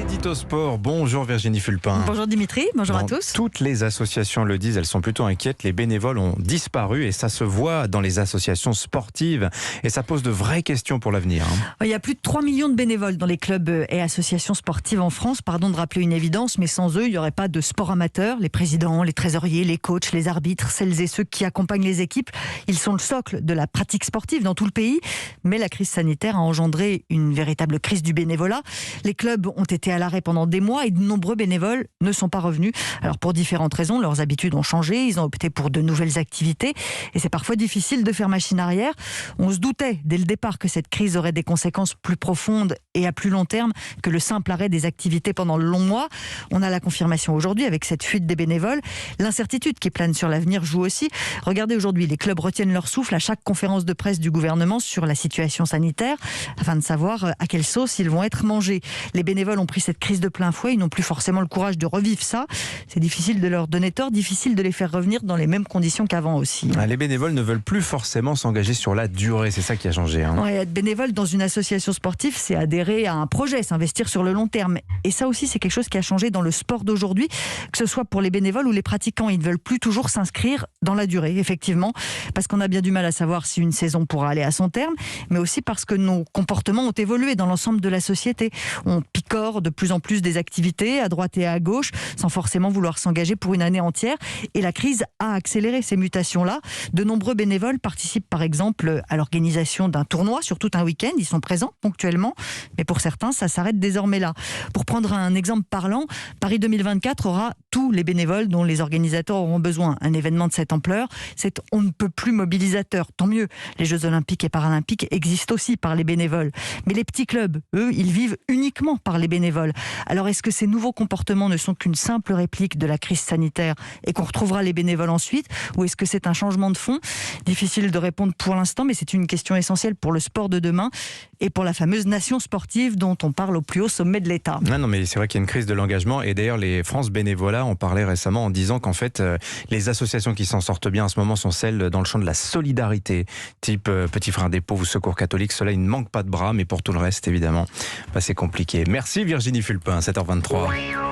L'édito sport, bonjour Virginie Fulpin. Bonjour Dimitri, bonjour à tous. Toutes les associations le disent, elles sont plutôt inquiètes. Les bénévoles ont disparu et ça se voit dans les associations sportives et ça pose de vraies questions pour l'avenir. Il y a plus de 3 millions de bénévoles dans les clubs et associations sportives en France. Pardon de rappeler une évidence, mais sans eux, il n'y aurait pas de sport amateur. Les présidents, les trésoriers, les coachs, les arbitres, celles et ceux qui accompagnent les équipes, ils sont le socle de la pratique sportive dans tout le pays. Mais la crise sanitaire a engendré une véritable crise du bénévolat. Les clubs ont été à l'arrêt pendant des mois et de nombreux bénévoles ne sont pas revenus. Alors pour différentes raisons, leurs habitudes ont changé, ils ont opté pour de nouvelles activités et c'est parfois difficile de faire machine arrière. On se doutait dès le départ que cette crise aurait des conséquences plus profondes et à plus long terme que le simple arrêt des activités pendant le long mois. On a la confirmation aujourd'hui avec cette fuite des bénévoles. L'incertitude qui plane sur l'avenir joue aussi. Regardez aujourd'hui, les clubs retiennent leur souffle à chaque conférence de presse du gouvernement sur la situation sanitaire afin de savoir à quelle sauce ils vont être mangés. Les bénévoles ont pris cette crise de plein fouet, ils n'ont plus forcément le courage de revivre ça. C'est difficile de leur donner tort, difficile de les faire revenir dans les mêmes conditions qu'avant aussi. Les bénévoles ne veulent plus forcément s'engager sur la durée, c'est ça qui a changé. Ouais, être bénévole dans une association sportive, c'est adhérer à un projet, s'investir sur le long terme. Et ça aussi, c'est quelque chose qui a changé dans le sport d'aujourd'hui, que ce soit pour les bénévoles ou les pratiquants. Ils ne veulent plus toujours s'inscrire dans la durée, effectivement, parce qu'on a bien du mal à savoir si une saison pourra aller à son terme, mais aussi parce que nos comportements ont évolué dans l'ensemble de la société. On picore de plus en plus des activités à droite et à gauche, sans forcément vouloir s'engager pour une année entière. Et la crise a accéléré ces mutations-là. De nombreux bénévoles participent par exemple à l'organisation d'un tournoi sur tout un week-end. Ils sont présents ponctuellement, mais pour certains, ça s'arrête désormais là. Pour prendre un exemple parlant, Paris 2024 aura tous les bénévoles dont les organisateurs auront besoin. Un événement de cette ampleur, c'est on ne peut plus mobilisateur. Tant mieux, les Jeux Olympiques et Paralympiques existent aussi par les bénévoles. Mais les petits clubs, eux, ils vivent uniquement par les bénévoles. Alors est-ce que ces nouveaux comportements ne sont qu'une simple réplique de la crise sanitaire et qu'on retrouvera les bénévoles ensuite, ou est-ce que c'est un changement de fond? Difficile de répondre pour l'instant, mais c'est une question essentielle pour le sport de demain et pour la fameuse nation sportive dont on parle au plus haut sommet de l'État. Non, mais c'est vrai qu'il y a une crise de l'engagement et d'ailleurs les France Bénévolat en parlaient récemment en disant qu'en fait les associations qui s'en sortent bien en ce moment sont celles dans le champ de la solidarité, type Petits Frères des Pauvres ou Secours Catholique. Cela, il ne manque pas de bras, mais pour tout le reste, évidemment, c'est compliqué. Merci Virginie Fulpin, 7h23.